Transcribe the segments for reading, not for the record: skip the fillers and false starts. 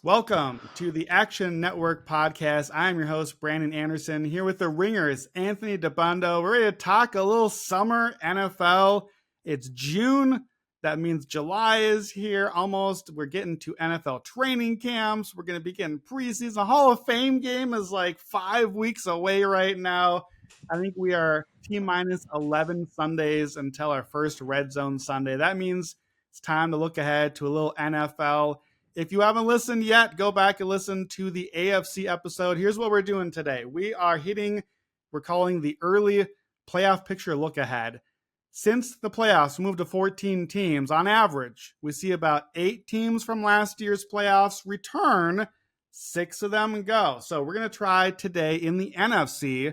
Welcome to the Action Network podcast. I'm your host, Brandon Anderson, here with the Ringers, Anthony Dabbundo. We're ready to talk a little summer NFL. It's June. That means July is here almost. We're getting to NFL training camps. We're going to be getting preseason. The Hall of Fame game is like 5 weeks away right now. I think we are T-minus 11 Sundays until our first Red Zone Sunday. That means it's time to look ahead to a little NFL. If you haven't listened yet, go back and listen to the AFC episode. Here's what we're doing today. We're calling the early playoff picture look ahead. Since the playoffs moved to 14 teams, on average, we see about 8 teams from last year's playoffs return, 6 of them go. So we're going to try today in the NFC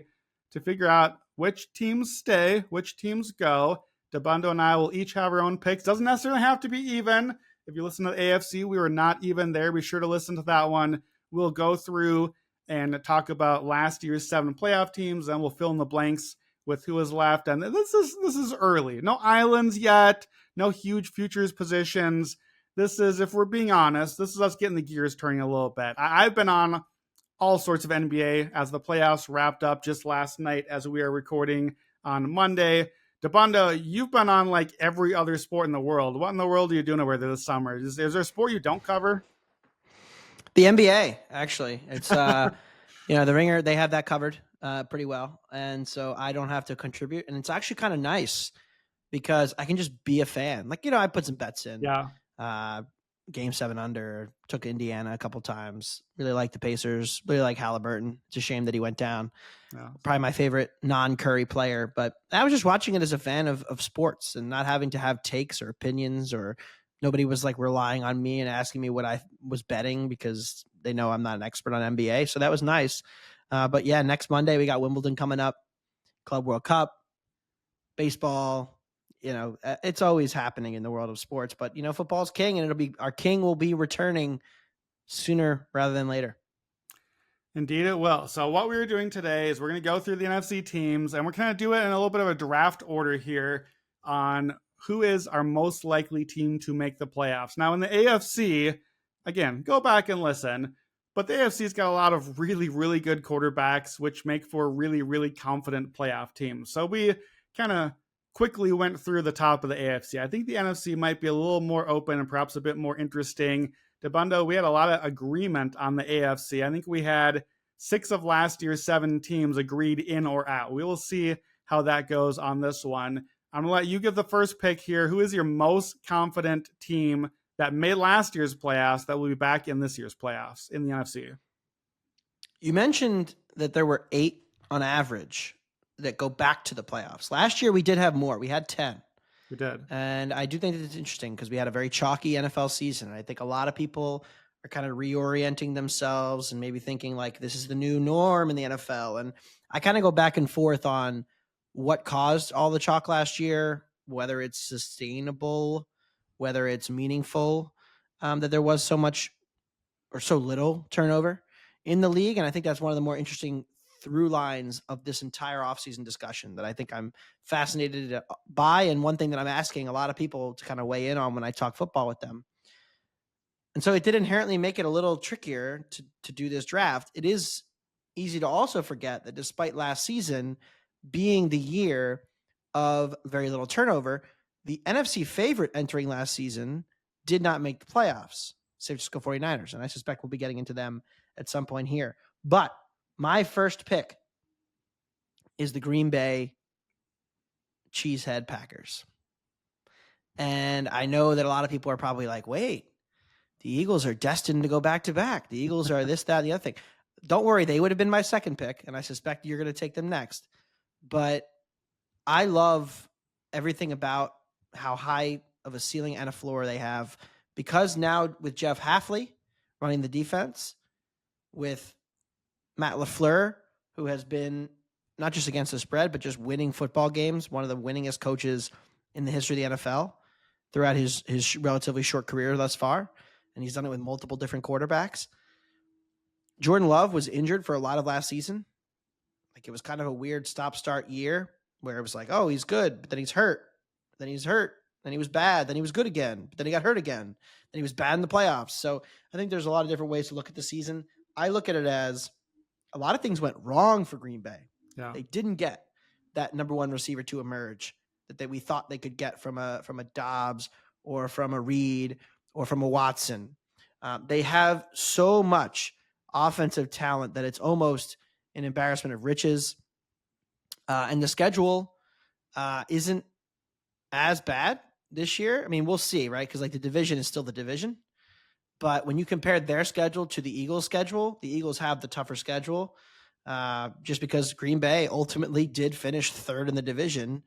to figure out which teams stay, which teams go. Dabbundo and I will each have our own picks. Doesn't necessarily have to be even. If you listen to the AFC, we were not even there. Be sure to listen to that one. We'll go through and talk about last year's 7 playoff teams, and we'll fill in the blanks with who is left. And this is early. No islands yet. No huge futures positions. This is, if we're being honest, this is us getting the gears turning a little bit. I've been on all sorts of NBA as the playoffs wrapped up just last night as we are recording on Monday. Dabbundo, you've been on like every other sport in the world. What in the world are you doing over there this summer? Is there a sport you don't cover? The NBA, actually. It's, the Ringer, they have that covered pretty well. And so I don't have to contribute. And it's actually kind of nice because I can just be a fan. Like, I put some bets in. Yeah. Game 7 under, took Indiana a couple times. Really like the Pacers, really like Halliburton. It's a shame that he went down. Yeah. Probably my favorite non-Curry player, but I was just watching it as a fan of sports and not having to have takes or opinions, or nobody was like relying on me and asking me what I was betting because they know I'm not an expert on NBA. So that was nice. But yeah, next Monday we got Wimbledon coming up, Club World Cup, baseball. It's always happening in the world of sports, but football's king, and our king will be returning sooner rather than later. Indeed it will. So what we're doing today is we're going to go through the NFC teams, and we're going to do it in a little bit of a draft order here on who is our most likely team to make the playoffs. Now in the AFC, again, go back and listen, but the AFC's got a lot of really, really good quarterbacks, which make for really, really confident playoff teams. So we kind of quickly went through the top of the AFC. I think the NFC might be a little more open and perhaps a bit more interesting. Dabbundo, we had a lot of agreement on the AFC. I think we had 6 of last year's 7 teams agreed in or out. We will see how that goes on this one. I'm going to let you give the first pick here. Who is your most confident team that made last year's playoffs that will be back in this year's playoffs in the NFC? You mentioned that there were 8 on average that go back to the playoffs. Last year we did have more. We had 10. We did. And I do think that it's interesting because we had a very chalky NFL season. I think a lot of people are kind of reorienting themselves and maybe thinking like this is the new norm in the NFL. And I kind of go back and forth on what caused all the chalk last year, whether it's sustainable, whether it's meaningful, that there was so much or so little turnover in the league. And I think that's one of the more interesting through lines of this entire offseason discussion that I think I'm fascinated by, and one thing that I'm asking a lot of people to kind of weigh in on when I talk football with them. And so it did inherently make it a little trickier to do this draft. It is easy to also forget that despite last season being the year of very little turnover, the NFC favorite entering last season did not make the playoffs, San Francisco 49ers. And I suspect we'll be getting into them at some point here. But my first pick is the Green Bay Cheesehead Packers. And I know that a lot of people are probably like, wait, the Eagles are destined to go back-to-back. The Eagles are this, that, and the other thing. Don't worry, they would have been my second pick, and I suspect you're going to take them next. But I love everything about how high of a ceiling and a floor they have, because now with Jeff Hafley running the defense, with Matt LaFleur, who has been not just against the spread, but just winning football games, one of the winningest coaches in the history of the NFL throughout his relatively short career thus far. And he's done it with multiple different quarterbacks. Jordan Love was injured for a lot of last season. Like, it was kind of a weird stop-start year where it was like, oh, he's good, but then he's hurt. Then he's hurt. then he was bad, then he was good again, but then he got hurt again, then he was bad in the playoffs. So I think there's a lot of different ways to look at the season. I look at it as a lot of things went wrong for Green Bay. Yeah. They didn't get that number one receiver to emerge that we thought they could get from a Dobbs or from a Reed or from a Watson. They have so much offensive talent that it's almost an embarrassment of riches. And the schedule isn't as bad this year. I mean, we'll see, right? Because like the division is still the division. But when you compare their schedule to the Eagles' schedule, the Eagles have the tougher schedule just because Green Bay ultimately did finish third in the division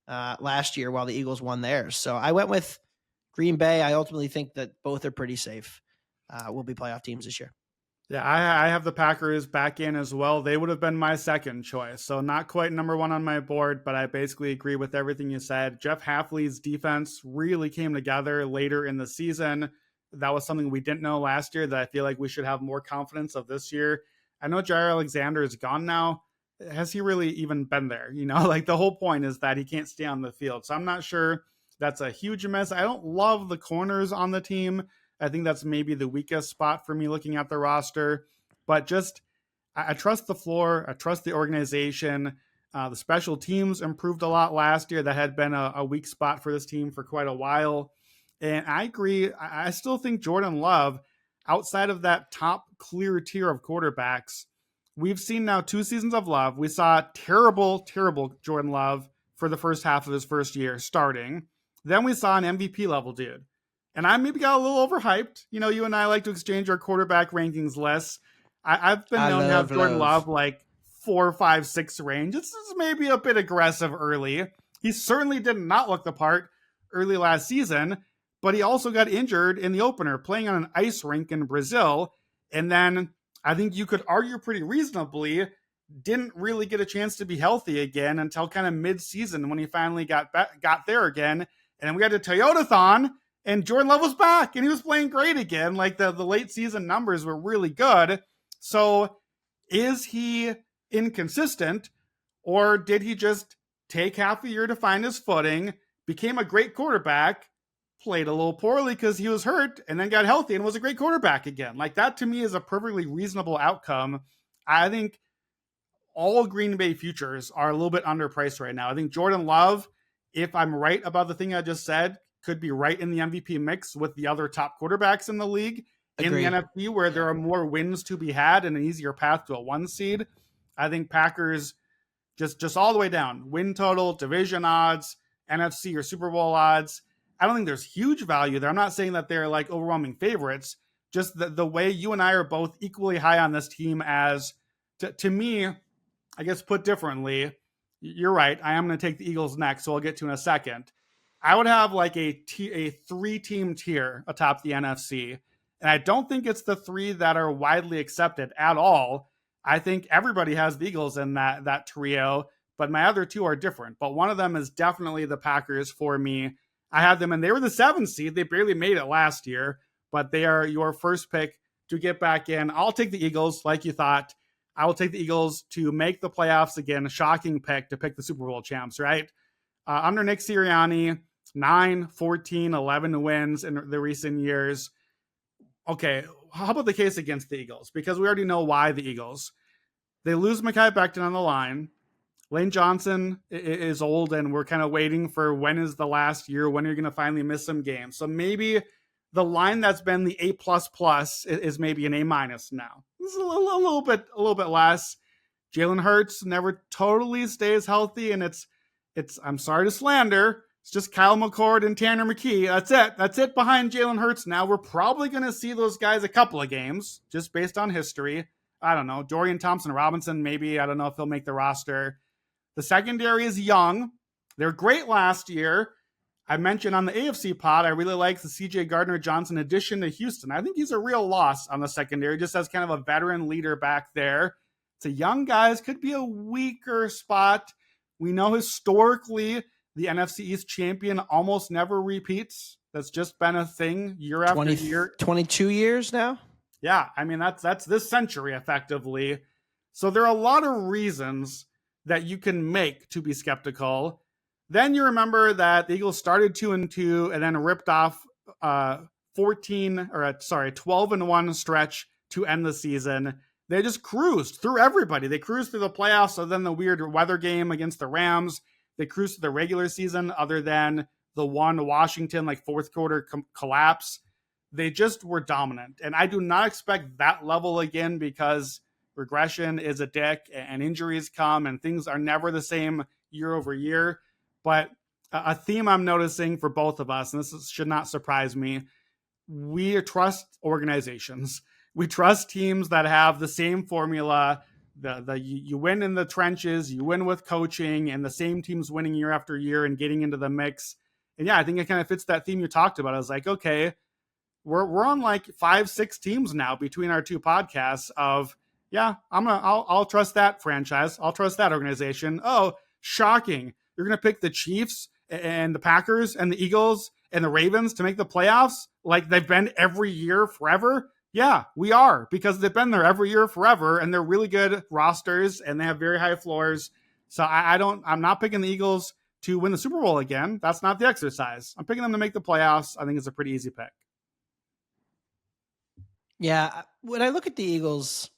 last year while the Eagles won theirs. So I went with Green Bay. I ultimately think that both are pretty safe. Will be playoff teams this year. Yeah, I have the Packers back in as well. They would have been my second choice. So not quite number one on my board, but I basically agree with everything you said. Jeff Hafley's defense really came together later in the season. That was something we didn't know last year that I feel like we should have more confidence of this year. I know Jair Alexander is gone now. Has he really even been there? Like the whole point is that he can't stay on the field. So I'm not sure that's a huge miss. I don't love the corners on the team. I think that's maybe the weakest spot for me looking at the roster. But just, I trust the floor. I trust the organization. The special teams improved a lot last year. That had been a weak spot for this team for quite a while. And I agree. I still think Jordan Love, outside of that top clear tier of quarterbacks, we've seen now 2 seasons of Love. We saw terrible Jordan Love for the first half of his first year starting. Then we saw an MVP level dude. And I maybe got a little overhyped. You and I like to exchange our quarterback rankings lists. I've been known to have Jordan Love like 4, 5, 6 range. This is maybe a bit aggressive early. He certainly did not look the part early last season, but he also got injured in the opener playing on an ice rink in Brazil. And then I think you could argue pretty reasonably didn't really get a chance to be healthy again until kind of mid-season when he finally got there again. And then we had a Toyotathon, and Jordan Love was back, and he was playing great again. Like the late season numbers were really good. So is he inconsistent, or did he just take half a year to find his footing, became a great quarterback, played a little poorly because he was hurt, and then got healthy and was a great quarterback again? Like that to me is a perfectly reasonable outcome. I think all Green Bay futures are a little bit underpriced right now. I think Jordan Love, if I'm right about the thing I just said, could be right in the MVP mix with the other top quarterbacks in the league. Agreed. In the NFC, where there are more wins to be had and an easier path to a 1 seed. I think Packers just all the way down. Win total, division odds, NFC or Super Bowl odds. I don't think there's huge value there. I'm not saying that they're like overwhelming favorites. Just the way you and I are both equally high on this team as, to me, I guess put differently, you're right. I am going to take the Eagles next, so I'll get to in a second. I would have like a 3-team tier atop the NFC. And I don't think it's the 3 that are widely accepted at all. I think everybody has the Eagles in that trio, but my other 2 are different. But one of them is definitely the Packers for me. I had them, and they were the 7th seed. They barely made it last year, but they are your first pick to get back in. I'll take the Eagles like you thought. I will take the Eagles to make the playoffs again. A shocking pick to pick the Super Bowl champs, right? Under Nick Sirianni, 9, 14, 11 wins in the recent years. Okay, how about the case against the Eagles? Because we already know why the Eagles. They lose Mekhi Becton on the line. Lane Johnson is old, and we're kind of waiting for when is the last year, when are you going to finally miss some games? So maybe the line that's been the A++ is maybe an A- now. This is a little bit less. Jalen Hurts never totally stays healthy, and it's I'm sorry to slander. It's just Kyle McCord and Tanner McKee. That's it behind Jalen Hurts. Now we're probably going to see those guys a couple of games just based on history. I don't know. Dorian Thompson-Robinson, maybe. I don't know if he'll make the roster. The secondary is young. They're great last year. I mentioned on the AFC pod, I really like the CJ Gardner-Johnson addition to Houston. I think he's a real loss on the secondary, just as kind of a veteran leader back there. It's a young guys, could be a weaker spot. We know historically the NFC East champion almost never repeats. That's just been a thing year after year. 22 years now? Yeah, I mean, that's this century effectively. So there are a lot of reasons that you can make to be skeptical. Then you remember that the Eagles started 2-2 and then ripped off 12-1 stretch to end the season. They just cruised through everybody. They cruised through the playoffs, other than the weird weather game against the Rams. They cruised through the regular season, other than the one Washington fourth quarter collapse. They just were dominant. And I do not expect that level again, because regression is a dick and injuries come and things are never the same year over year. But a theme I'm noticing for both of us, and should not surprise me, we trust organizations. We trust teams that have the same formula. You win in the trenches, you win with coaching, and the same teams winning year after year and getting into the mix. And yeah, I think it kind of fits that theme you talked about. I was like, okay, we're on 5-6 teams now between our two podcasts of, yeah, I'll trust that franchise. I'll trust that organization. Oh, shocking. You're going to pick the Chiefs and the Packers and the Eagles and the Ravens to make the playoffs like they've been every year forever? Yeah, we are, because they've been there every year forever, and they're really good rosters and they have very high floors. So I'm not picking the Eagles to win the Super Bowl again. That's not the exercise. I'm picking them to make the playoffs. I think it's a pretty easy pick. Yeah, when I look at the Eagles,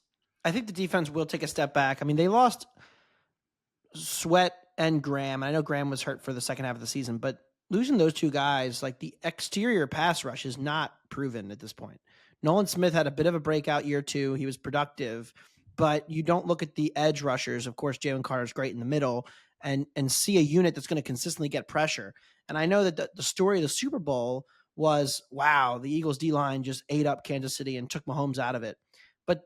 I think the defense will take a step back. I mean, they lost Sweat and Graham. I know Graham was hurt for the second half of the season, but losing those two guys, the exterior pass rush is not proven at this point. Nolan Smith had a bit of a breakout year too. He was productive, but you don't look at the edge rushers. Of course, Jalen Carter's great in the middle, and see a unit that's going to consistently get pressure. And I know that the story of the Super Bowl was, wow, the Eagles D-line just ate up Kansas City and took Mahomes out of it. But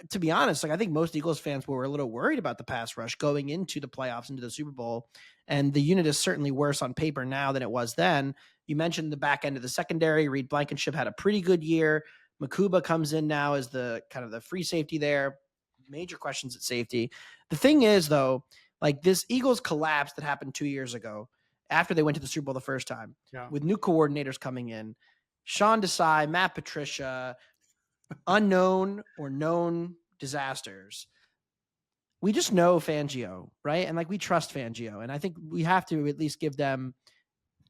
to be honest, I think most Eagles fans were a little worried about the pass rush going into the playoffs, into the Super Bowl. And the unit is certainly worse on paper now than it was then. You mentioned the back end of the secondary. Reed Blankenship had a pretty good year. Makuba comes in now as the kind of the free safety there. Major questions at safety. The thing is, though, this Eagles collapse that happened 2 years ago after they went to the Super Bowl the first time, with new coordinators coming in, Sean Desai, Matt Patricia, unknown or known disasters. We just know Fangio, right? And we trust Fangio. And I think we have to at least give them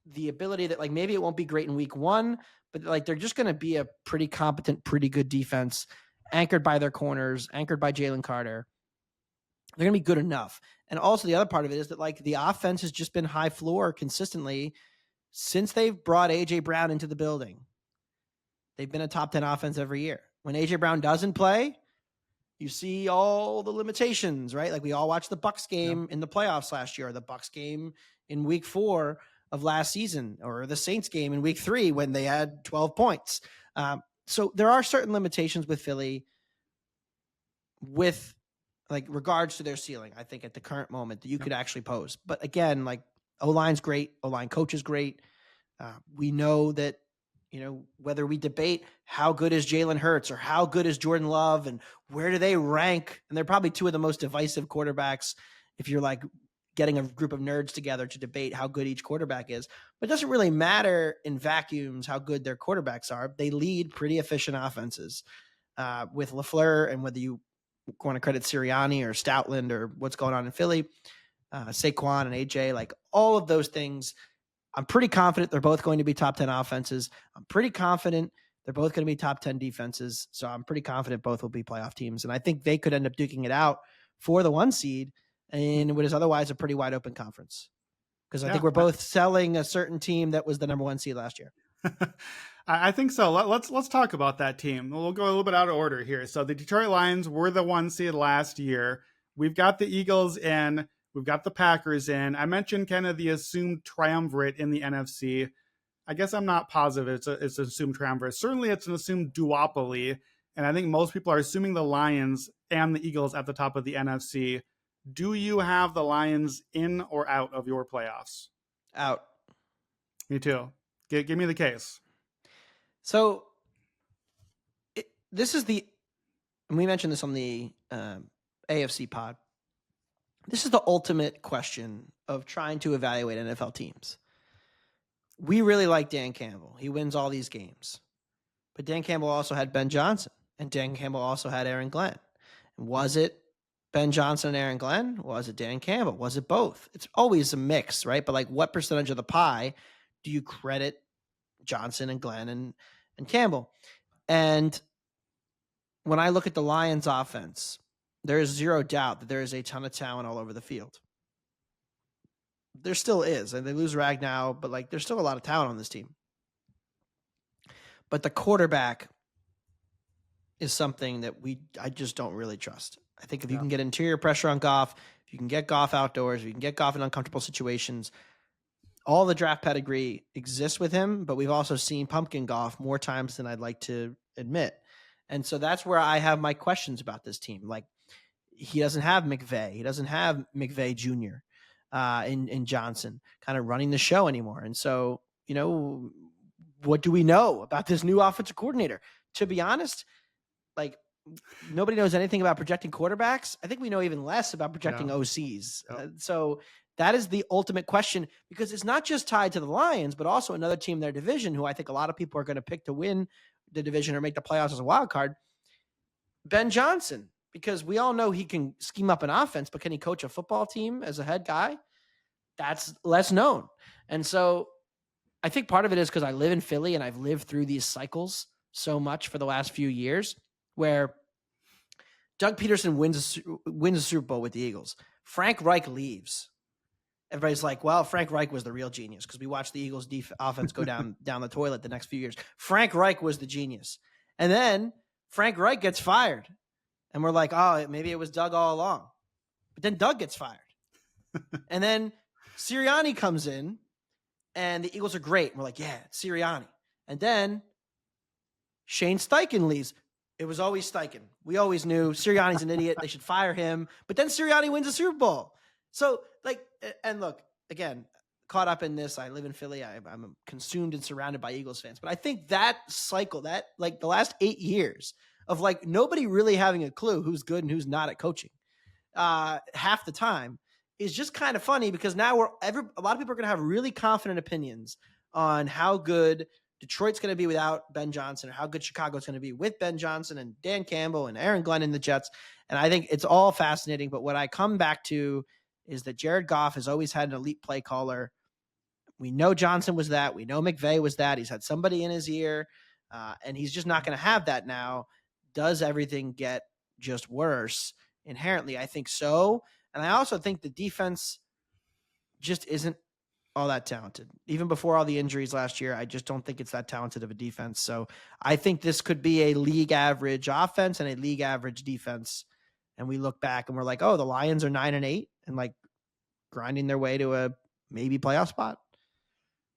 the ability that maybe it won't be great in week one, but they're just going to be a pretty competent, pretty good defense, anchored by their corners, anchored by Jalen Carter. They're going to be good enough. And also the other part of it is that the offense has just been high floor consistently since they've brought AJ Brown into the building. They've been a top 10 offense every year. When AJ Brown doesn't play, you see all the limitations, right? We all watched the Bucs game in the playoffs last year, or the Bucs game in week 4 of last season, or the Saints game in week 3 when they had 12 points. So there are certain limitations with Philly with regards to their ceiling, I think at the current moment that you could actually pose. But again, O-line's great. O-line coach is great. We know that, whether we debate how good is Jalen Hurts or how good is Jordan Love and where do they rank, and they're probably two of the most divisive quarterbacks if you're getting a group of nerds together to debate how good each quarterback is. But it doesn't really matter in vacuums how good their quarterbacks are. They lead pretty efficient offenses with LaFleur, and whether you want to credit Sirianni or Stoutland or what's going on in Philly, Saquon and AJ, all of those things. I'm pretty confident they're both going to be top 10 offenses. I'm pretty confident they're both going to be top 10 defenses. So I'm pretty confident both will be playoff teams. And I think they could end up duking it out for the 1 seed in what is otherwise a pretty wide open conference. Because I think we're both selling a certain team that was the number 1 seed last year. I think so. Let's talk about that team. We'll go a little bit out of order here. So the Detroit Lions were the 1 seed last year. We've got the Eagles in. We've got the Packers in. I mentioned kind of the assumed triumvirate in the NFC. I guess I'm not positive it's an assumed triumvirate. Certainly it's an assumed duopoly. And I think most people are assuming the Lions and the Eagles at the top of the NFC. Do you have the Lions in or out of your playoffs? Out. Me too. Give me the case. So this is and we mentioned this on the AFC pod. This is the ultimate question of trying to evaluate NFL teams. We really like Dan Campbell. He wins all these games. But Dan Campbell also had Ben Johnson, and Dan Campbell also had Aaron Glenn. And was it Ben Johnson and Aaron Glenn? Was it Dan Campbell? Was it both? It's always a mix, right? But like, what percentage of the pie do you credit Johnson and Glenn and Campbell? And when I look at the Lions offense, there is zero doubt that there is a ton of talent all over the field. There still is, and they lose Ragnow, but like, there's still a lot of talent on this team. But the quarterback is something that I just don't really trust. I think if you can get interior pressure on Goff, if you can get Goff outdoors, if you can get Goff in uncomfortable situations, all the draft pedigree exists with him, but we've also seen pumpkin Goff more times than I'd like to admit. And so that's where I have my questions about this team. Like, he doesn't have McVay. He doesn't have McVay Jr. In Johnson kind of running the show anymore. And so, what do we know about this new offensive coordinator? To be honest, like, nobody knows anything about projecting quarterbacks. I think we know even less about projecting OCs. So that is the ultimate question, because it's not just tied to the Lions, but also another team in their division who I think a lot of people are going to pick to win the division or make the playoffs as a wild card. Ben Johnson, because we all know he can scheme up an offense, but can he coach a football team as a head guy? That's less known. And so I think part of it is because I live in Philly and I've lived through these cycles so much for the last few years, where Doug Peterson wins a Super Bowl with the Eagles. Frank Reich leaves. Everybody's like, well, Frank Reich was the real genius because we watched the Eagles offense go down the toilet the next few years. Frank Reich was the genius. And then Frank Reich gets fired. And we're like, oh, maybe it was Doug all along. But then Doug gets fired. And then Sirianni comes in and the Eagles are great. And we're like, yeah, Sirianni. And then Shane Steichen leaves. It was always Steichen. We always knew Sirianni's an idiot. They should fire him. But then Sirianni wins a Super Bowl. So, like, and look, again, caught up in this. I live in Philly. I'm consumed and surrounded by Eagles fans. But I think that cycle, that like the last 8 years of like nobody really having a clue who's good and who's not at coaching half the time is just kind of funny, because now a lot of people are going to have really confident opinions on how good Detroit's going to be without Ben Johnson, or how good Chicago's going to be with Ben Johnson and Dan Campbell and Aaron Glenn in the Jets. And I think it's all fascinating. But what I come back to is that Jared Goff has always had an elite play caller. We know Johnson was that. We know McVay was that. He's had somebody in his ear, and he's just not going to have that now. Does everything get just worse? Inherently, I think so. And I also think the defense just isn't all that talented. Even before all the injuries last year, I just don't think it's that talented of a defense. So I think this could be a league average offense and a league average defense. And we look back and we're like, oh, the Lions are 9-8 and like grinding their way to a maybe playoff spot.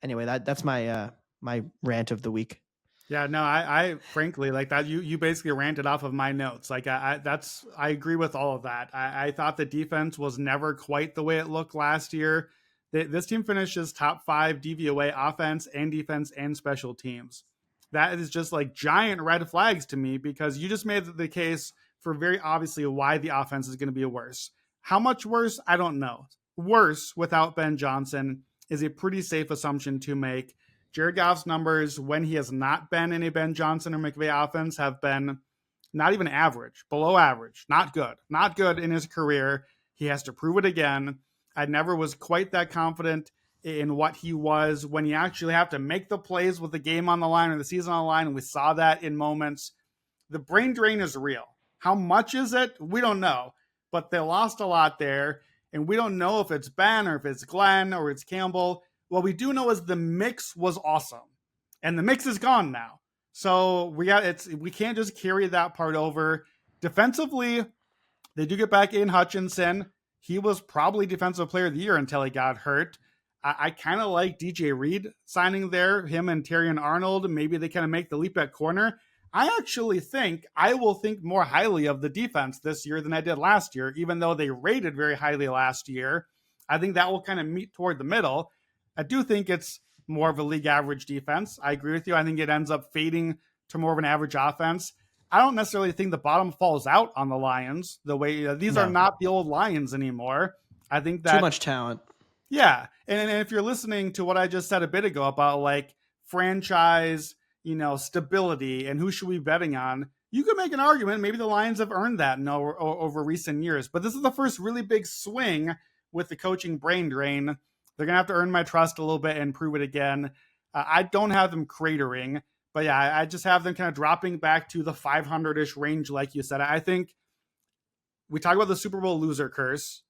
Anyway, that's my my rant of the week. Yeah, no, I frankly like that. You basically ranted off of my notes. Like I agree with all of that. I thought the defense was never quite the way it looked last year. This team finishes top 5 DVOA offense and defense and special teams. That is just like giant red flags to me, because you just made the case for very obviously why the offense is going to be worse. How much worse? I don't know. Worse without Ben Johnson is a pretty safe assumption to make. Jared Goff's numbers when he has not been in a Ben Johnson or McVay offense have been not even average, below average, not good in his career. He has to prove it again. I never was quite that confident in what he was when you actually have to make the plays with the game on the line or the season on the line. And we saw that in moments. The brain drain is real. How much is it? We don't know, but they lost a lot there. And we don't know if it's Ben or if it's Glenn or it's Campbell. What we do know is the mix was awesome, and the mix is gone now. So we can't just carry that part over. Defensively, they do get back in Hutchinson. He was probably defensive player of the year until he got hurt. I kind of like DJ Reed signing there, him and Terrion Arnold. Maybe they kind of make the leap at corner. I actually think I will think more highly of the defense this year than I did last year, even though they rated very highly last year. I think that will kind of meet toward the middle. I do think it's more of a league average defense. I agree with you. I think it ends up fading to more of an average offense. I don't necessarily think the bottom falls out on the Lions the way these are not the old Lions anymore. I think that too much talent. Yeah. And if you're listening to what I just said a bit ago about like franchise, stability and who should we be betting on, you could make an argument. Maybe the Lions have earned that over recent years. But this is the first really big swing with the coaching brain drain. They're going to have to earn my trust a little bit and prove it again. I don't have them cratering. But yeah, I just have them kind of dropping back to the 500-ish range, like you said. I think we talk about the Super Bowl loser curse.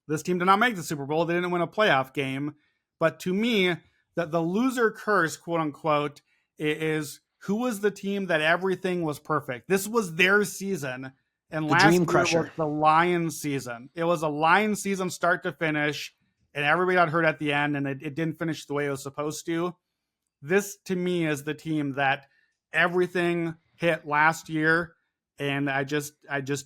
This team did not make the Super Bowl. They didn't win a playoff game. But to me, the loser curse, quote unquote, is who was the team that everything was perfect. This was their season. And The last Dream year Crusher. was the Lions season. It was a Lions season start to finish. And everybody got hurt at the end. And it didn't finish the way it was supposed to. This, to me, is the team that everything hit last year, and I just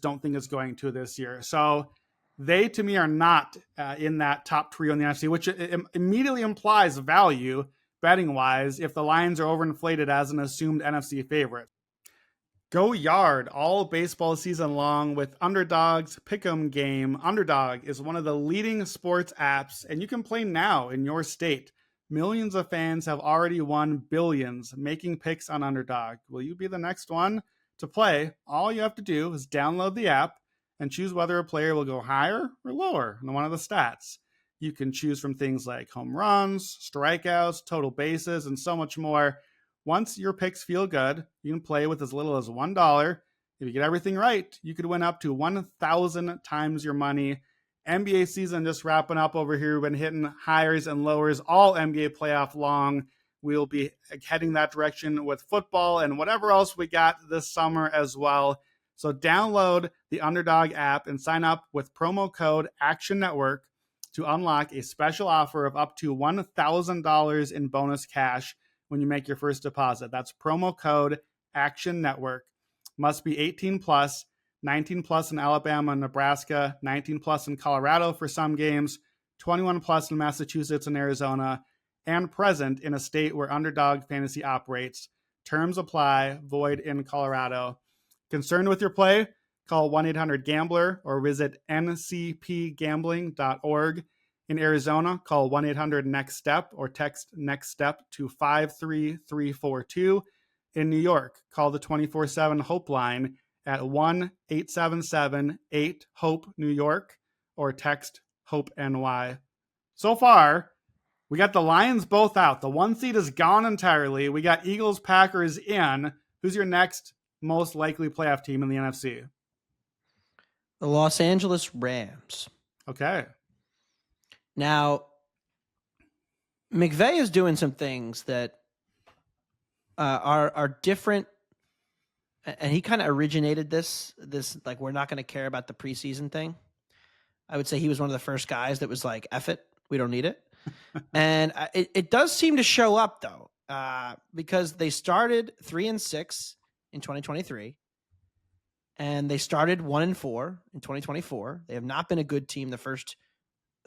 don't think it's going to this year. So they, to me, are not in that top trio in the NFC, which immediately implies value betting-wise if the Lions are overinflated as an assumed NFC favorite. Go yard all baseball season long with Underdog's Pick'em game. Underdog is one of the leading sports apps, and you can play now in your state. Millions of fans have already won billions making picks on Underdog. Will you be the next one? To play, all you have to do is download the app and choose whether a player will go higher or lower in one of the stats. You can choose from things like home runs, strikeouts, total bases, and so much more. Once your picks feel good, you can play with as little as $1. If you get everything right, you could win up to 1,000 times your money. NBA season just wrapping up over here. We've been hitting highs and lowers all NBA playoff long. We'll be heading that direction with football and whatever else we got this summer as well. So download the Underdog app and sign up with promo code Action Network to unlock a special offer of up to $1,000 in bonus cash when you make your first deposit. That's promo code Action Network. Must be 18 plus. 19 plus in Alabama and Nebraska, 19 plus in Colorado for some games, 21 plus in Massachusetts and Arizona, and present in a state where Underdog Fantasy operates. Terms apply, void in Colorado. Concerned with your play? Call 1-800-GAMBLER or visit ncpgambling.org. In Arizona, call 1-800-NEXT-STEP or text NEXT STEP to 53342. In New York, call the 24/7 Hope line at 1-877-8-HOPE-New York or text HOPE-NY. So far, we got the Lions both out. The 1 seed is gone entirely. We got Eagles, Packers in. Who's your next most likely playoff team in the NFC? The Los Angeles Rams. Okay. Now, McVay is doing some things that are different. And he kind of originated this like, we're not going to care about the preseason thing. I would say he was one of the first guys that was like, F it, we don't need it. And it does seem to show up though, because they started 3-6 in 2023 and they started 1-4 in 2024. They have not been a good team the first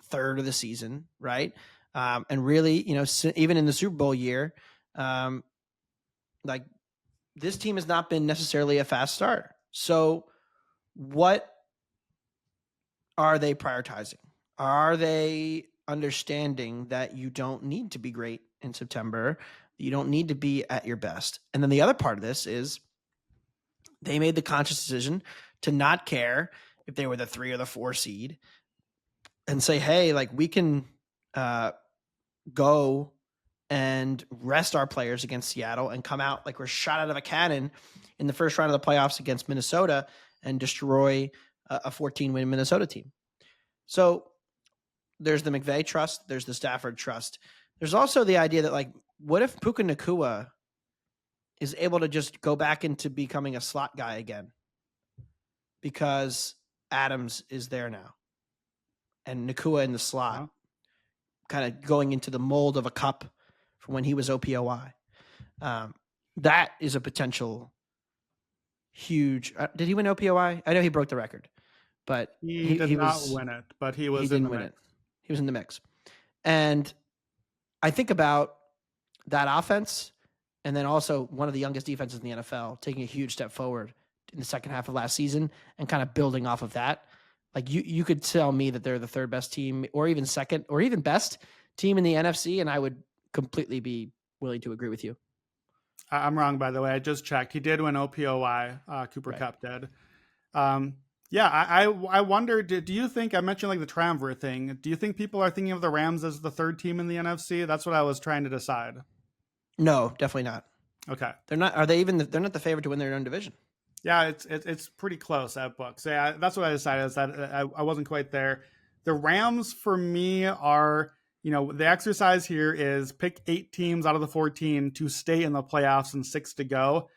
third of the season. Right. And really, even in the Super Bowl year, like, this team has not been necessarily a fast starter. So what are they prioritizing? Are they understanding that you don't need to be great in September? You don't need to be at your best. And then the other part of this is they made the conscious decision to not care if they were the 3 or the 4 seed and say, hey, like, we can go and rest our players against Seattle and come out like we're shot out of a cannon in the first round of the playoffs against Minnesota and destroy a 14-win Minnesota team. So there's the McVay trust. There's the Stafford trust. There's also the idea that, like, what if Puka Nacua is able to just go back into becoming a slot guy again because Adams is there now and Nacua in the slot, kind of going into the mold of a Cup from when he was OPOI. That is a potential huge. Did he win OPOI? I know he broke the record, but he did not win it. But he was in the mix. He was in the mix, and I think about that offense, and then also one of the youngest defenses in the NFL taking a huge step forward in the second half of last season and kind of building off of that. Like, you could tell me that they're the third best team, or even second, or even best team in the NFC, and I would completely be willing to agree with you. I'm wrong, by the way. I just checked. He did win OPOY. Cooper Right. Kupp did. Yeah, I wonder, do you think, I mentioned like the triumvirate thing. Do you think people are thinking of the Rams as the third team in the NFC? That's what I was trying to decide. No, definitely not. Okay. They're not. Are they even? They're not the favorite to win their own division. Yeah, it's pretty close at Bucs. Yeah, that's what I decided, is that I wasn't quite there. The Rams for me are, the exercise here is pick 8 teams out of the 14 to stay in the playoffs and 6 to go.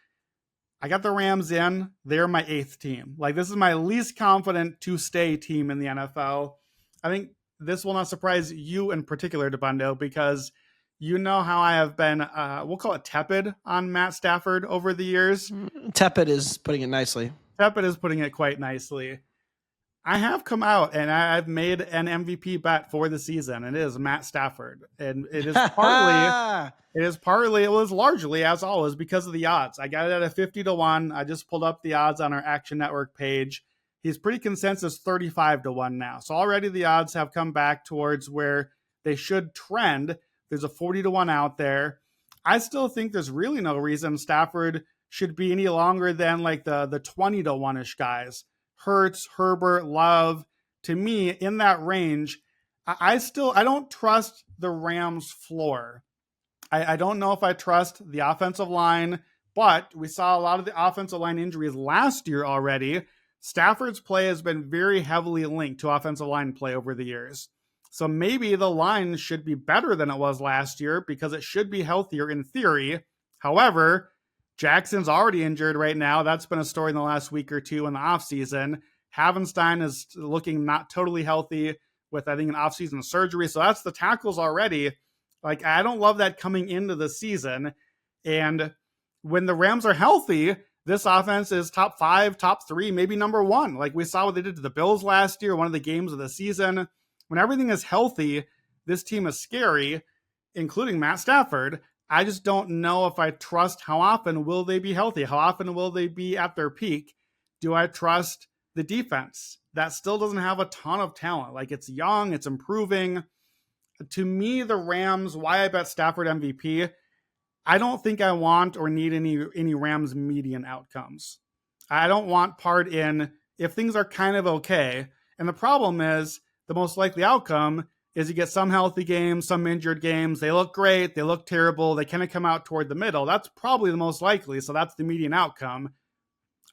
I got the Rams in. They're my 8th team. Like, this is my least confident to stay team in the NFL. I think this will not surprise you in particular, Dabbundo, because you know how I have been, we'll call it tepid on Matt Stafford over the years. Tepid is putting it nicely. Tepid is putting it quite nicely. I have come out and I've made an MVP bet for the season. It is Matt Stafford. And it is largely, as always, because of the odds. I got it at a 50-1. I just pulled up the odds on our Action Network page. He's pretty consensus 35-1 now. So already the odds have come back towards where they should trend. There's a 40-1 out there. I still think there's really no reason Stafford should be any longer than like the 20-1-ish guys. Hurts, Herbert, Love. To me, in that range, I don't trust the Rams' floor. I don't know if I trust the offensive line, but we saw a lot of the offensive line injuries last year already. Stafford's play has been very heavily linked to offensive line play over the years. So maybe the line should be better than it was last year because it should be healthier in theory. However, Jackson's already injured right now. That's been a story in the last week or two in the offseason. Havenstein is looking not totally healthy with, I think, an offseason surgery. So that's the tackles already. Like, I don't love that coming into the season. And when the Rams are healthy, this offense is top 5, top 3, maybe number 1. Like we saw what they did to the Bills last year, one of the games of the season. When everything is healthy, this team is scary, including Matt Stafford. I just don't know if I trust how often will they be healthy? How often will they be at their peak? Do I trust the defense? That still doesn't have a ton of talent. Like, it's young, it's improving. To me, the Rams, why I bet Stafford MVP, I don't think I want or need any Rams median outcomes. I don't want part in if things are kind of okay. And the problem is the most likely outcome is you get some healthy games, some injured games. They look great. They look terrible. They kind of come out toward the middle. That's probably the most likely. So that's the median outcome.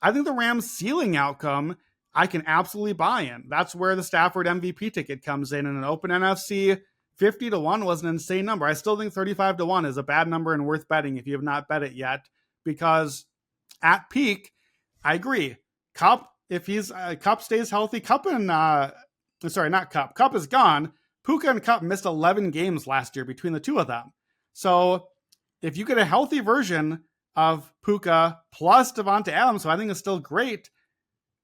I think the Rams ceiling outcome, I can absolutely buy in. That's where the Stafford MVP ticket comes in an open NFC. 50-1 was an insane number. I still think 35-1 is a bad number and worth betting if you have not bet it yet, because at peak, I agree. Kupp, if Kupp stays healthy, Kupp is gone. Puka and Kupp missed 11 games last year between the two of them. So if you get a healthy version of Puka plus Devonta Adams, who I think is still great,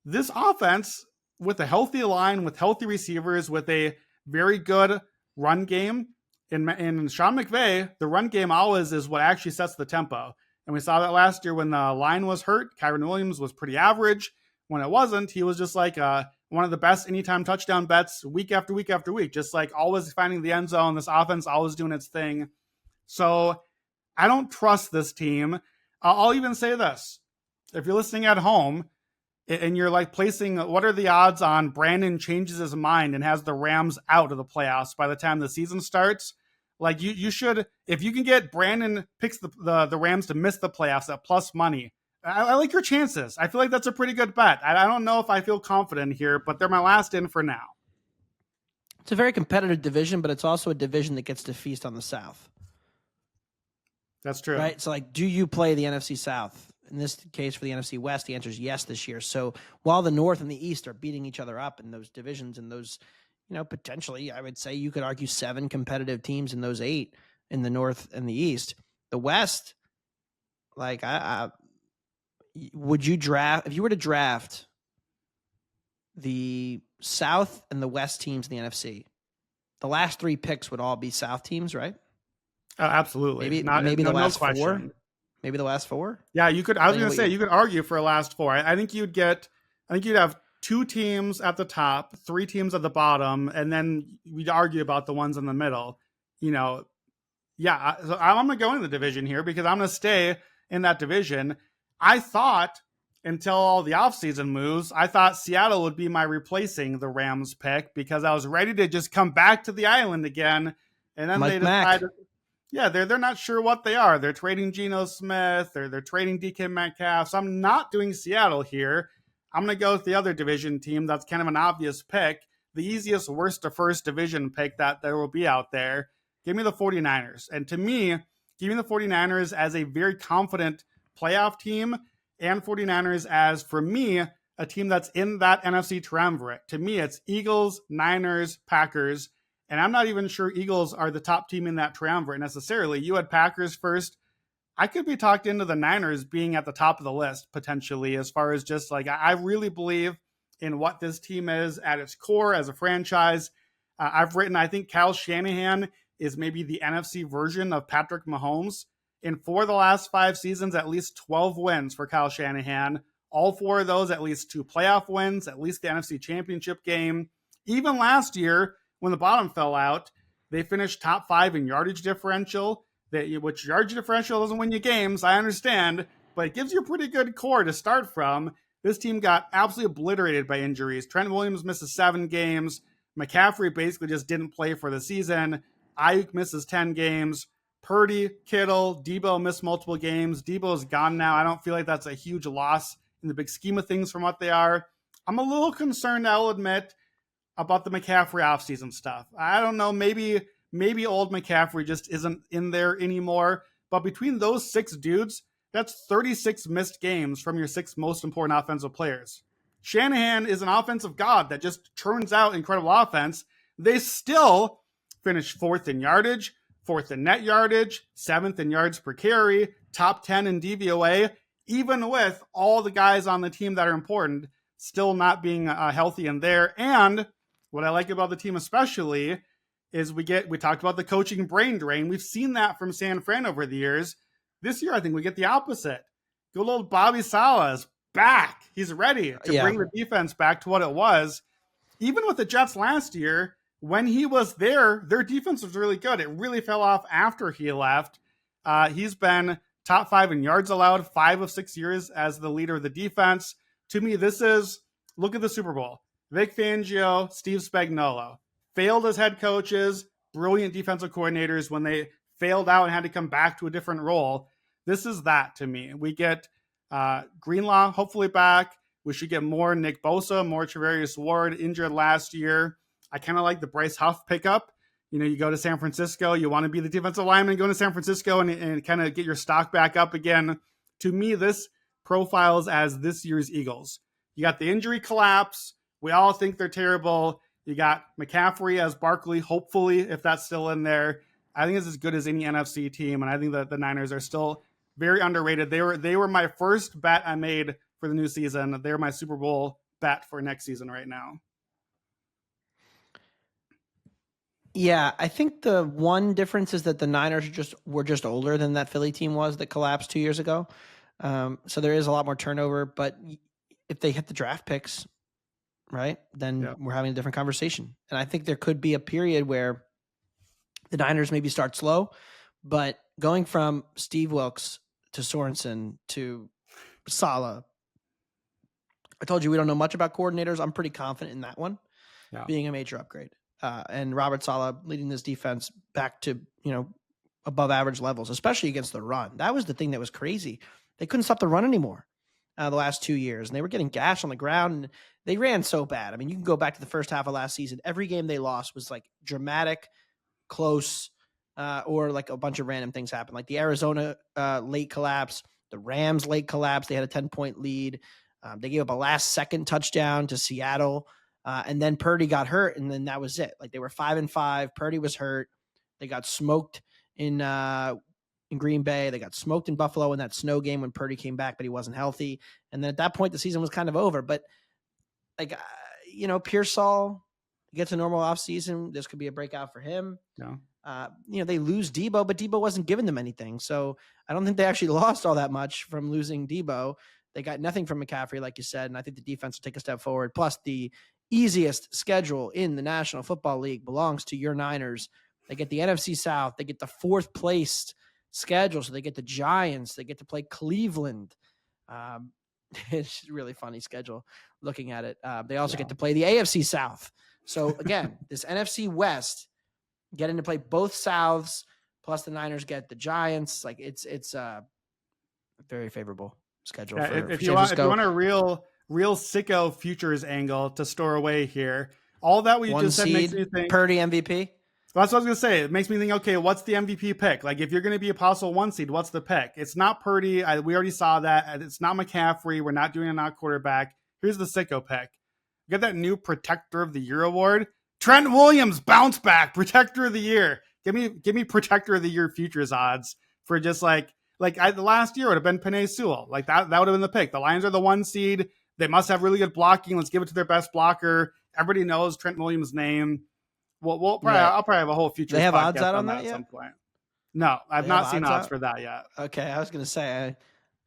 this offense with a healthy line, with healthy receivers, with a very good run game, in Sean McVay, the run game always is what actually sets the tempo. And we saw that last year when the line was hurt. Kyren Williams was pretty average. When it wasn't, he was just like one of the best anytime touchdown bets week after week after week, just like always finding the end zone. This offense always doing its thing. So I don't trust this team. I'll even say this. If you're listening at home and you're like placing, what are the odds on Brandon changes his mind and has the Rams out of the playoffs by the time the season starts? Like you should, if you can get Brandon picks the Rams to miss the playoffs at plus money, I like your chances. I feel like that's a pretty good bet. I don't know if I feel confident here, but they're my last in for now. It's a very competitive division, but it's also a division that gets to feast on the South. That's true. Right? So, like, do you play the NFC South? In this case, for the NFC West, the answer is yes this year. So while the North and the East are beating each other up in those divisions and those, potentially, I would say you could argue 7 competitive teams in those 8 in the North and the East. The West, like, would you draft, if you were to draft the South and the West teams in the NFC, the last 3 picks would all be South teams, right? Absolutely. Maybe the last 4. Maybe the last 4. Yeah, you could. I was going to say you could argue for a last 4. I think you'd have 2 teams at the top, 3 teams at the bottom, and then we'd argue about the ones in the middle. Yeah. So I'm going to go into the division here because I'm going to stay in that division. I thought, until all the offseason moves, I thought Seattle would be my replacing the Rams pick because I was ready to just come back to the island again. And then Mike they Mack. decided, yeah, they're not sure what they are. They're trading Geno Smith, or they're trading DK Metcalf. So I'm not doing Seattle here. I'm going to go with the other division team. That's kind of an obvious pick. The easiest, worst to first division pick that there will be out there. Give me the 49ers. And to me, give me the 49ers as a very confident playoff team, and 49ers as, for me, a team that's in that NFC triumvirate. To me, it's Eagles, Niners, Packers. And I'm not even sure Eagles are the top team in that triumvirate necessarily. You had Packers first. I could be talked into the Niners being at the top of the list potentially, as far as just like, I really believe in what this team is at its core as a franchise. I've written, I think Kyle Shanahan is maybe the NFC version of Patrick Mahomes. In 4 of the last 5 seasons, at least 12 wins for Kyle Shanahan. All 4 of those, at least 2 playoff wins, at least the NFC Championship game. Even last year, when the bottom fell out, they finished top 5 in yardage differential, which yardage differential doesn't win you games, I understand, but it gives you a pretty good core to start from. This team got absolutely obliterated by injuries. Trent Williams misses 7 games. McCaffrey basically just didn't play for the season. Ayuk misses 10 games. Purdy, Kittle, Debo missed multiple games. Debo's gone now. I don't feel like that's a huge loss in the big scheme of things from what they are. I'm a little concerned, I'll admit, about the McCaffrey offseason stuff. I don't know, maybe old McCaffrey just isn't in there anymore. But between those 6 dudes, that's 36 missed games from your 6 most important offensive players. Shanahan is an offensive god that just churns out incredible offense. They still finish 4th in yardage, 4th in net yardage, 7th in yards per carry, top 10 in DVOA, even with all the guys on the team that are important still not being healthy in there. And what I like about the team especially is we talked about the coaching brain drain. We've seen that from San Fran over the years. This year, I think we get the opposite. Good old Bobby Saleh is back. He's ready to bring the defense back to what it was. Even with the Jets last year, when he was there, their defense was really good. It really fell off after he left. He's been top 5 in yards allowed 5 of 6 years as the leader of the defense. To me, look at the Super Bowl. Vic Fangio, Steve Spagnuolo. Failed as head coaches, brilliant defensive coordinators when they failed out and had to come back to a different role. This is that to me. We get Greenlaw hopefully back. We should get more Nick Bosa, more Trevarius Ward, injured last year. I kind of like the Bryce Huff pickup. You know, you go to San Francisco, you want to be the defensive lineman, go to San Francisco and kind of get your stock back up again. To me, this profiles as this year's Eagles. You got the injury collapse. We all think they're terrible. You got McCaffrey as Barkley, hopefully, if that's still in there. I think it's as good as any NFC team, and I think that the Niners are still very underrated. They were my first bet I made for the new season. They're my Super Bowl bet for next season right now. Yeah, I think the one difference is that the Niners were just older than that Philly team was that collapsed 2 years ago. So there is a lot more turnover, but if they hit the draft picks, right, then we're having a different conversation. And I think there could be a period where the Niners maybe start slow, but going from Steve Wilkes to Sorensen to Saleh, I told you we don't know much about coordinators. I'm pretty confident in that one being a major upgrade. And Robert Saleh leading this defense back to, above average levels, especially against the run. That was the thing that was crazy. They couldn't stop the run anymore the last 2 years, and they were getting gashed on the ground, and they ran so bad. I mean, you can go back to the first half of last season. Every game they lost was like dramatic, close, or like a bunch of random things happened. Like the Arizona late collapse, the Rams late collapse. They had a 10-point lead. They gave up a last-second touchdown to Seattle. And then Purdy got hurt, and then that was it. Like they were 5-5. Purdy was hurt. They got smoked in Green Bay. They got smoked in Buffalo in that snow game when Purdy came back, but he wasn't healthy. And then at that point, the season was kind of over. But Pearsall gets a normal offseason. This could be a breakout for him. Yeah. They lose Debo, but Debo wasn't giving them anything. So I don't think they actually lost all that much from losing Debo. They got nothing from McCaffrey, like you said, and I think the defense will take a step forward. Plus, the easiest schedule in the National Football League belongs to your Niners. They get the NFC South. They get the 4th placed schedule. So they get the Giants, they get to play Cleveland. It's a really funny schedule looking at it. They also get to play the AFC South. So again, this NFC West, getting to play both Souths, plus the Niners get the Giants. Like it's a very favorable schedule. If you want a real sicko futures angle to store away here, all that we just said makes me think Purdy MVP. Well, that's what I was going to say. It makes me think, okay, what's the MVP pick? Like, if you're going to be a possible 1 seed, what's the pick? It's not Purdy. We already saw that. It's not McCaffrey. We're not doing a not quarterback. Here's the sicko pick. You got that new Protector of the Year award. Trent Williams, bounce back, Protector of the Year. Give me Protector of the Year futures odds for just the last year would have been Penei Sewell. Like that would have been the pick. The Lions are the 1 seed. They must have really good blocking. Let's give it to their best blocker. Everybody knows Trent Williams' name. Well, I'll probably have a whole future. They have odds out on that at yet? Some point. No, I've not seen odds for that yet. Okay, I was going to say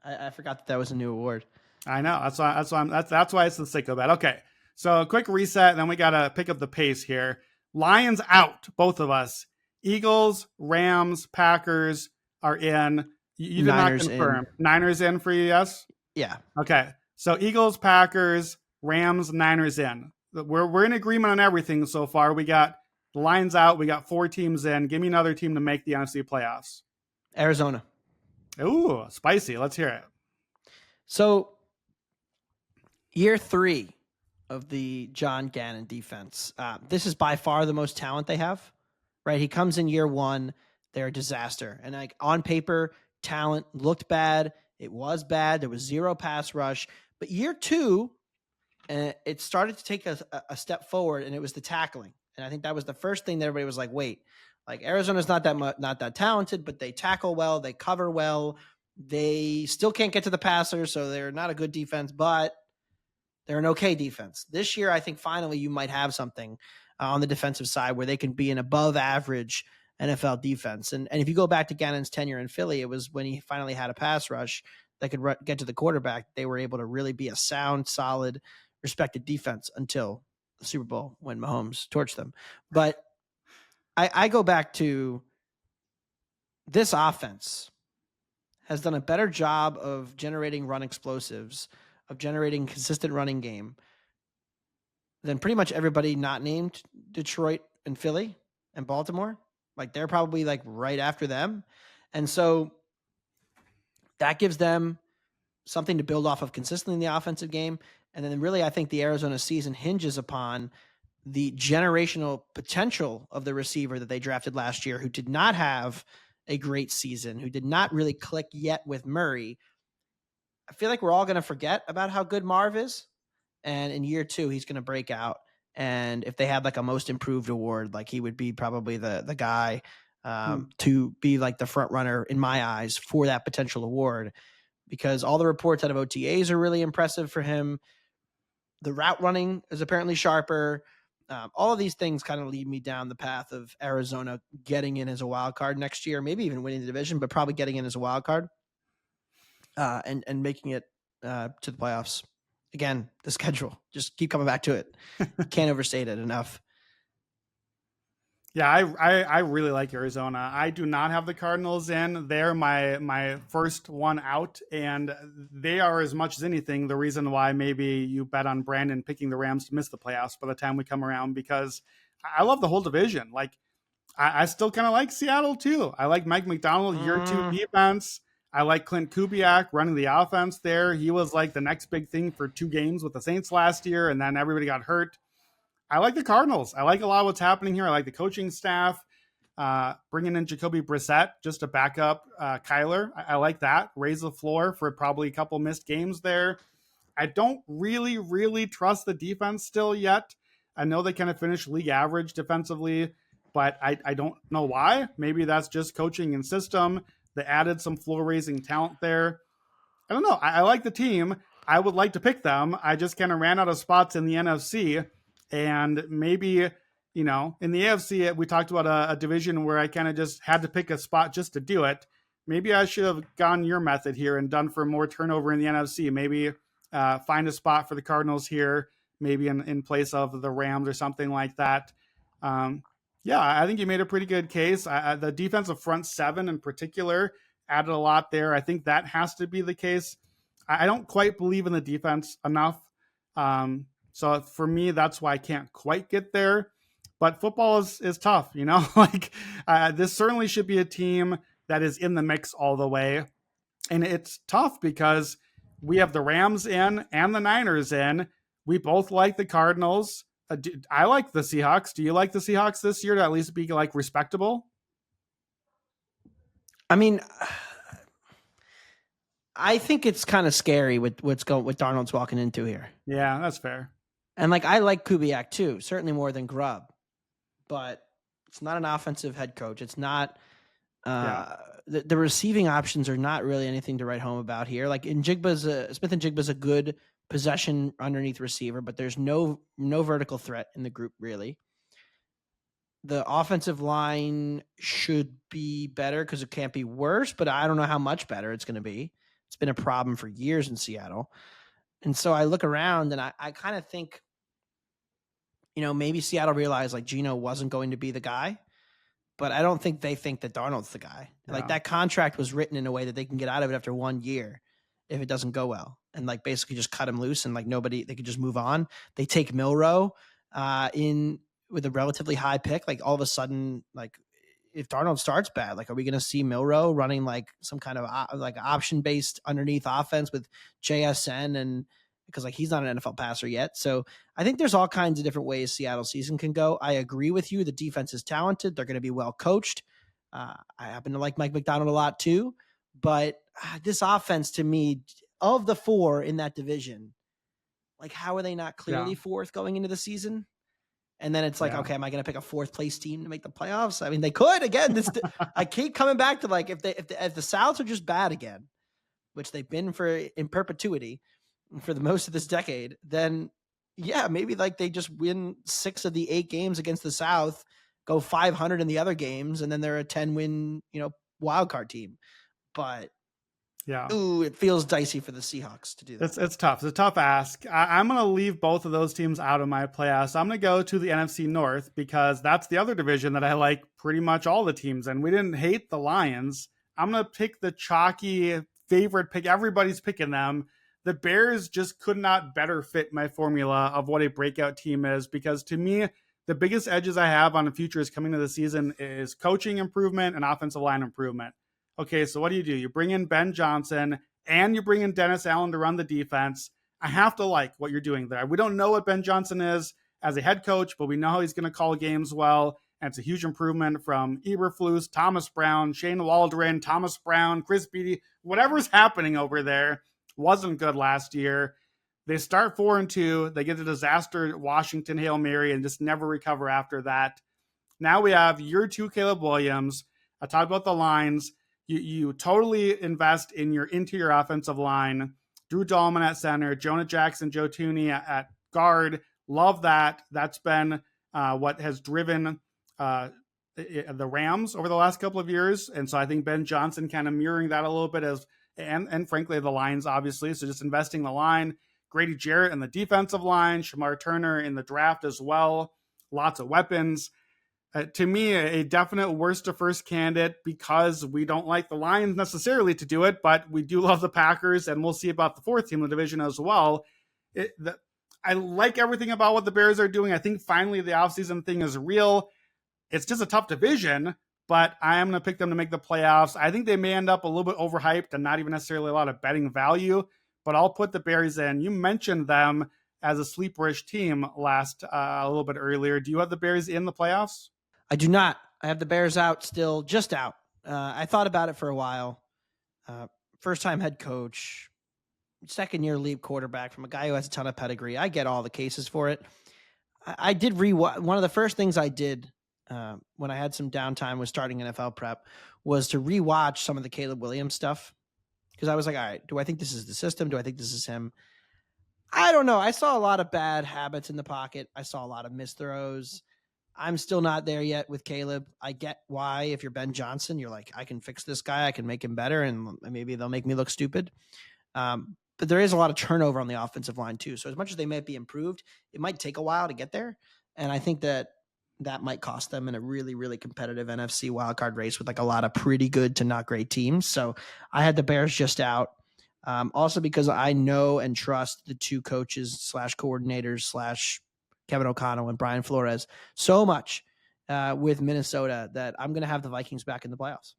I forgot that was a new award. I know that's why it's the sicko bet. Okay, so a quick reset, and then we got to pick up the pace here. Lions out, both of us. Eagles, Rams, Packers are in. You did Niners not confirm. In. Niners in for you, yes? Yeah. Okay, so Eagles, Packers, Rams, Niners in. We're in agreement on everything so far. We got the Lions out. We got 4 teams in. Give me another team to make the NFC playoffs. Arizona. Ooh, spicy. Let's hear it. So, year 3 of the John Gannon defense. This is by far the most talent they have, right? He comes in year 1. They're a disaster. And like on paper, talent looked bad. It was bad. There was 0 pass rush. But year 2, and it started to take a step forward, and it was the tackling. And I think that was the first thing that everybody was like, wait, like Arizona's not that talented, but they tackle well, they cover well. They still can't get to the passer, so they're not a good defense, but they're an okay defense. This year, I think finally you might have something on the defensive side where they can be an above average NFL defense. And if you go back to Gannon's tenure in Philly, it was when he finally had a pass rush that could get to the quarterback. They were able to really be a sound, solid, respected defense until the Super Bowl when Mahomes torched them. But I go back to this offense has done a better job of generating run explosives, of generating consistent running game than pretty much everybody not named Detroit and Philly and Baltimore. Like they're probably like right after them. And so that gives them something to build off of consistently in the offensive game. And then really, I think the Arizona season hinges upon the generational potential of the receiver that they drafted last year, who did not have a great season, who did not really click yet with Murray. I feel like we're all going to forget about how good Marv is. And in year 2, he's going to break out. And if they had like a most improved award, like he would be probably the guy to be like the front runner in my eyes for that potential award, because all the reports out of OTAs are really impressive for him. The route running is apparently sharper. All of these things kind of lead me down the path of Arizona getting in as a wild card next year, maybe even winning the division, but probably getting in as a wild card and making it to the playoffs. Again, the schedule, just keep coming back to it. Can't overstate it enough. Yeah, I really like Arizona. I do not have the Cardinals in. They're my first one out, and they are, as much as anything, the reason why maybe you bet on Brandon picking the Rams to miss the playoffs by the time we come around, because I love the whole division. Like, I still kind of like Seattle too. I like Mike McDonald, year 2 defense. I like Clint Kubiak running the offense there. He was like the next big thing for 2 games with the Saints last year, and then everybody got hurt. I like the Cardinals. I like a lot of what's happening here. I like the coaching staff, bringing in Jacoby Brissett just to back up Kyler. I like that. Raise the floor for probably a couple missed games there. I don't really trust the defense still yet. I know they kind of finished league average defensively, but I don't know why. Maybe that's just coaching and system. They added some floor-raising talent there. I don't know. I like the team. I would like to pick them. I just kind of ran out of spots in the NFC. And maybe, in the AFC, we talked about a division where I kind of just had to pick a spot just to do it. Maybe I should have gone your method here and done for more turnover in the NFC. Maybe find a spot for the Cardinals here, maybe in place of the Rams or something like that. Yeah, I think you made a pretty good case. The defensive front seven in particular added a lot there. I think that has to be the case. I don't quite believe in the defense enough. So for me, that's why I can't quite get there. But football is tough, you know. Like this certainly should be a team that is in the mix all the way, and it's tough because we have the Rams in and the Niners in. We both like the Cardinals. I like the Seahawks. Do you like the Seahawks this year to at least be like respectable? I mean, I think it's kind of scary with what Darnold's walking into here. Yeah, that's fair. And like I like Kubiak too, certainly more than Grubb, but it's not an offensive head coach. It's not. The receiving options are not really anything to write home about here. Like Smith and Jigba's a good possession underneath receiver, but there's no vertical threat in the group really. The offensive line should be better because it can't be worse, but I don't know how much better it's going to be. It's been a problem for years in Seattle. And so I look around and I kind of think, maybe Seattle realized like Geno wasn't going to be the guy, but I don't think they think that Darnold's the guy. Yeah. Like that contract was written in a way that they can get out of it after 1 year if it doesn't go well, and like basically just cut him loose and like they could just move on. They take Milroe in with a relatively high pick. Like all of a sudden, like if Darnold starts bad, like are we going to see Milroe running like some kind of like option based underneath offense with JSN and because like he's not an NFL passer yet. So I think there's all kinds of different ways Seattle season can go. I agree with you. The defense is talented. They're going to be well coached. I happen to like Mike McDonald a lot too, but this offense to me, of the four in that division, like how are they not clearly fourth going into the season? And then it's like, okay, am I going to pick a fourth place team to make the playoffs? I mean, they could again. I keep coming back to like if the Souths are just bad again, which they've been in perpetuity for the most of this decade, then yeah, maybe like they just win 6 of the 8 games against the South, go 500 in the other games, and then they're a 10-win, wild card team. But it feels dicey for the Seahawks to do that. It's tough. It's a tough ask. I'm going to leave both of those teams out of my playoffs. I'm going to go to the NFC North because that's the other division that I like pretty much all the teams. And we didn't hate the Lions. I'm going to pick the chalky favorite pick. Everybody's picking them. The Bears just could not better fit my formula of what a breakout team is, because to me, the biggest edges I have on the futures coming to the season is coaching improvement and offensive line improvement. Okay, so what do? You bring in Ben Johnson and you bring in Dennis Allen to run the defense. I have to like what you're doing there. We don't know what Ben Johnson is as a head coach, but we know he's going to call games well. And it's a huge improvement from Eberflus, Thomas Brown, Shane Waldron, Thomas Brown, Chris Beatty, whatever's happening over there. Wasn't good last year. They start 4-2. They get a disaster Washington Hail Mary and just never recover after that. Now we have year 2 Caleb Williams. I talked about the lines. You totally invest in your interior offensive line. Drew Dahlman at center, Jonah Jackson, Joe Thuney at guard. Love that. That's been what has driven the Rams over the last couple of years. And so I think Ben Johnson kind of mirroring that a little bit as and frankly, the lines, obviously. So just investing the line. Grady Jarrett in the defensive line. Shamar Turner in the draft as well. Lots of weapons. To me, a definite worst to first candidate because we don't like the Lions necessarily to do it, but we do love the Packers, and we'll see about the fourth team in the division as well. I like everything about what the Bears are doing. I think finally the offseason thing is real. It's just a tough division, but I am going to pick them to make the playoffs. I think they may end up a little bit overhyped and not even necessarily a lot of betting value, but I'll put the Bears in. You mentioned them as a sleeperish team a little bit earlier. Do you have the Bears in the playoffs? I do not. I have the Bears out still, just out. I thought about it for a while. First-time head coach, second-year lead quarterback from a guy who has a ton of pedigree. I get all the cases for it. I did one of the first things I did when I had some downtime was starting NFL prep was to rewatch some of the Caleb Williams stuff because I was like, all right, do I think this is the system? Do I think this is him? I don't know. I saw a lot of bad habits in the pocket. I saw a lot of missed throws. I'm still not there yet with Caleb. I get why if you're Ben Johnson, you're like, I can fix this guy. I can make him better, and maybe they'll make me look stupid. But there is a lot of turnover on the offensive line too. So as much as they might be improved, it might take a while to get there. And I think that that might cost them in a really, really competitive NFC wildcard race with like a lot of pretty good to not great teams. So I had the Bears just out. Also because I know and trust the two coaches / coordinators / Kevin O'Connell and Brian Flores so much with Minnesota that I'm going to have the Vikings back in the playoffs.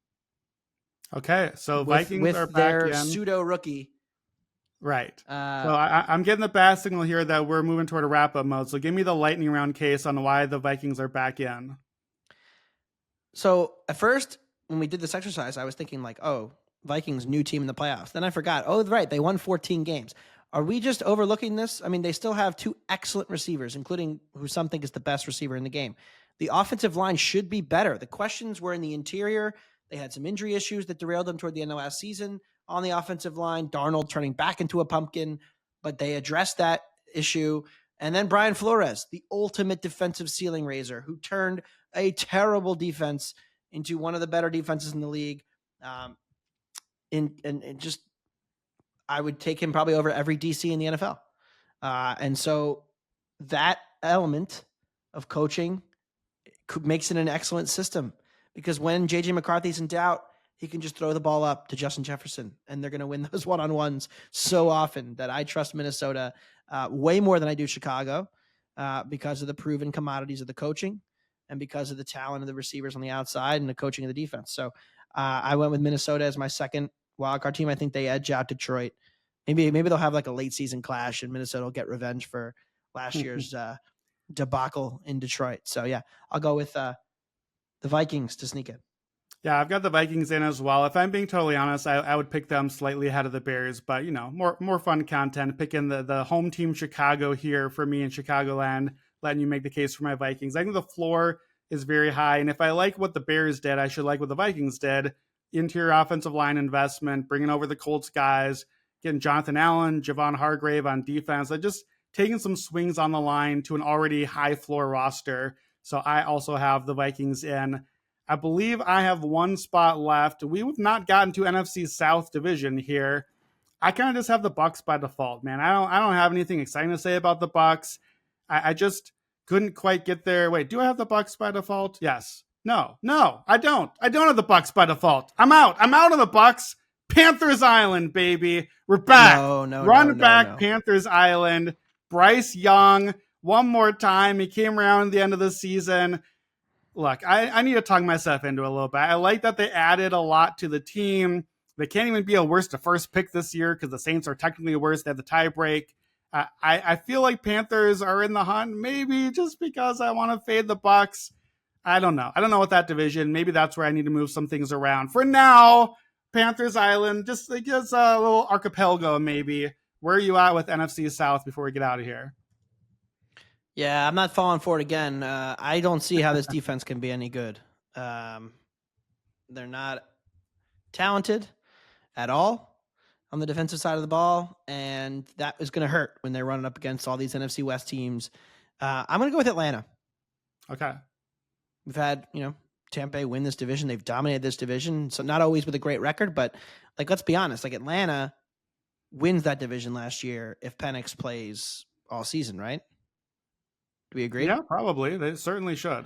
Okay, so Vikings with are back their in. Pseudo rookie. Right. So I'm getting the bat signal here that we're moving toward a wrap-up mode. So give me the lightning round case on why the Vikings are back in. So at first, when we did this exercise, I was thinking like, oh, Vikings, new team in the playoffs. Then I forgot, oh, right, they won 14 games. Are we just overlooking this? I mean, they still have two excellent receivers, including who some think is the best receiver in the game. The offensive line should be better. The questions were in the interior. They had some injury issues that derailed them toward the end of last season on the offensive line. Darnold turning back into a pumpkin, but they addressed that issue. And then Brian Flores, the ultimate defensive ceiling raiser, who turned a terrible defense into one of the better defenses in the league. And just, I would take him probably over every DC in the NFL. And so that element of coaching makes it an excellent system, because when JJ McCarthy's in doubt, he can just throw the ball up to Justin Jefferson, and they're going to win those one-on-ones so often that I trust Minnesota way more than I do Chicago because of the proven commodities of the coaching and because of the talent of the receivers on the outside and the coaching of the defense. So I went with Minnesota as my second wildcard team. I think they edge out Detroit. Maybe they'll have like a late season clash and Minnesota will get revenge for last year's debacle in Detroit. So yeah, I'll go with the Vikings to sneak in. Yeah, I've got the Vikings in as well. If I'm being totally honest, I would pick them slightly ahead of the Bears, but more fun content. Picking the home team Chicago here for me in Chicagoland, letting you make the case for my Vikings. I think the floor is very high, and if I like what the Bears did, I should like what the Vikings did. Interior offensive line investment, bringing over the Colts guys, getting Jonathan Allen, Javon Hargrave on defense, just taking some swings on the line to an already high floor roster. So I also have the Vikings in. I believe I have one spot left. We have not gotten to NFC South division here. I kind of just have the Bucs by default, man. I don't have anything exciting to say about the Bucs. I just couldn't quite get there. Wait, do I have the Bucs by default? Yes. No, I don't. I don't have the Bucs by default. I'm out. I'm out of the Bucs. Panthers Island, baby. We're back. Run back. Panthers Island. Bryce Young, one more time. He came around at the end of the season. Look, I need to talk myself into it a little bit. I like that they added a lot to the team. They can't even be a worst to first pick this year because the Saints are technically worse. They have the tie break. I feel like Panthers are in the hunt, maybe just because I want to fade the Bucs. I don't know. I don't know what that division. Maybe that's where I need to move some things around. For now, Panthers Island, just a little archipelago maybe. Where are you at with NFC South before we get out of here? Yeah, I'm not falling for it again. I don't see how this defense can be any good. They're not talented at all on the defensive side of the ball, and that is going to hurt when they're running up against all these NFC West teams. I'm going to go with Atlanta. Okay. We've had, Tampa Bay win this division. They've dominated this division, so not always with a great record, but let's be honest, Atlanta wins that division last year if Penix plays all season, right? Do we agree? Yeah, probably. They certainly should.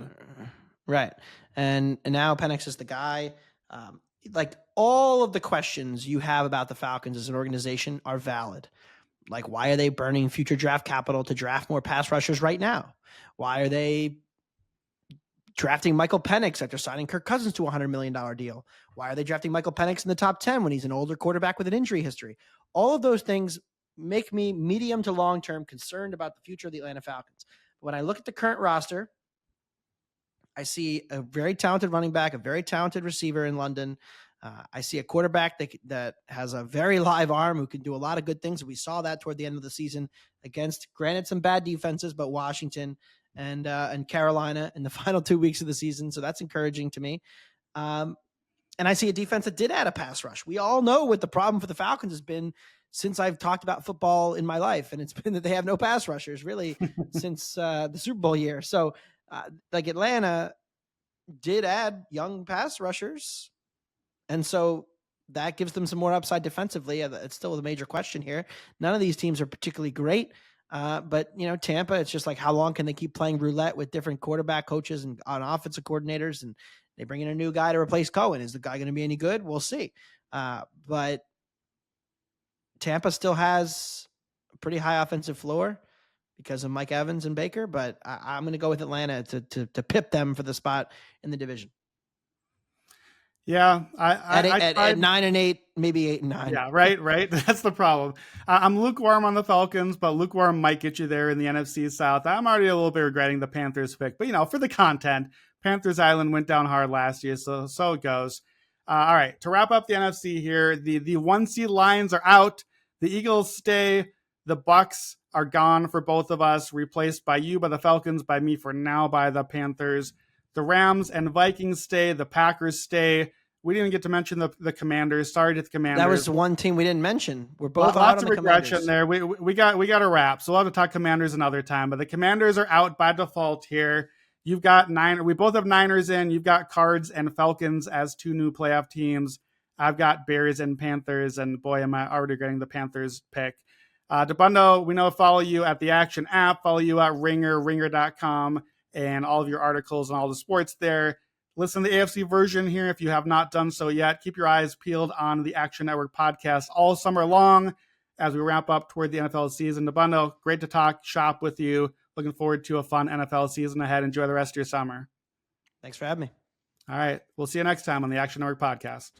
Right. And now Penix is the guy. All of the questions you have about the Falcons as an organization are valid. Why are they burning future draft capital to draft more pass rushers right now? Why are they drafting Michael Penix after signing Kirk Cousins to a $100 million deal? Why are they drafting Michael Penix in the top 10 when he's an older quarterback with an injury history? All of those things make me medium to long-term concerned about the future of the Atlanta Falcons. When I look at the current roster, I see a very talented running back, a very talented receiver in London. I see a quarterback that has a very live arm who can do a lot of good things. We saw that toward the end of the season against, granted, some bad defenses, but Washington and Carolina in the final 2 weeks of the season. So that's encouraging to me. And I see a defense that did add a pass rush. We all know what the problem for the Falcons has been since I've talked about football in my life, and it's been that they have no pass rushers really since the Super Bowl year. So Atlanta did add young pass rushers, and so that gives them some more upside defensively. It's still a major question here. None of these teams are particularly great. But Tampa, it's just like, how long can they keep playing roulette with different quarterback coaches and on offensive coordinators, and they bring in a new guy to replace Cohen? Is the guy going to be any good? We'll see. But Tampa still has a pretty high offensive floor because of Mike Evans and Baker, but I'm going to go with Atlanta to pip them for the spot in the division. Yeah, at 9-8, maybe 8-9. Yeah, right. That's the problem. I'm lukewarm on the Falcons, but lukewarm might get you there in the NFC South. I'm already a little bit regretting the Panthers pick, but for the content, Panthers Island went down hard last year, so it goes. All right, to wrap up the NFC here, the 1 seed Lions are out. The Eagles stay. The Bucs are gone for both of us, replaced by you, by the Falcons, by me for now, by the Panthers. The Rams and Vikings stay. The Packers stay. We didn't get to mention the Commanders. Sorry to the Commanders. That was one team we didn't mention. We're both lots out of on the regression Commanders. there. We got a wrap. So we'll have to talk Commanders another time. But the Commanders are out by default here. You've got we both have Niners in. You've got Cards and Falcons as 2 new playoff teams. I've got Bears and Panthers, and boy, am I already getting the Panthers pick. Dabbundo, we know follow you at the Action app. Follow you at ringer.com, and all of your articles and all the sports there. Listen to the AFC version here if you have not done so yet. Keep your eyes peeled on the Action Network podcast all summer long as we wrap up toward the NFL season. Dabbundo, great to talk shop with you. Looking forward to a fun NFL season ahead. Enjoy the rest of your summer. Thanks for having me. All right. We'll see you next time on the Action Network podcast.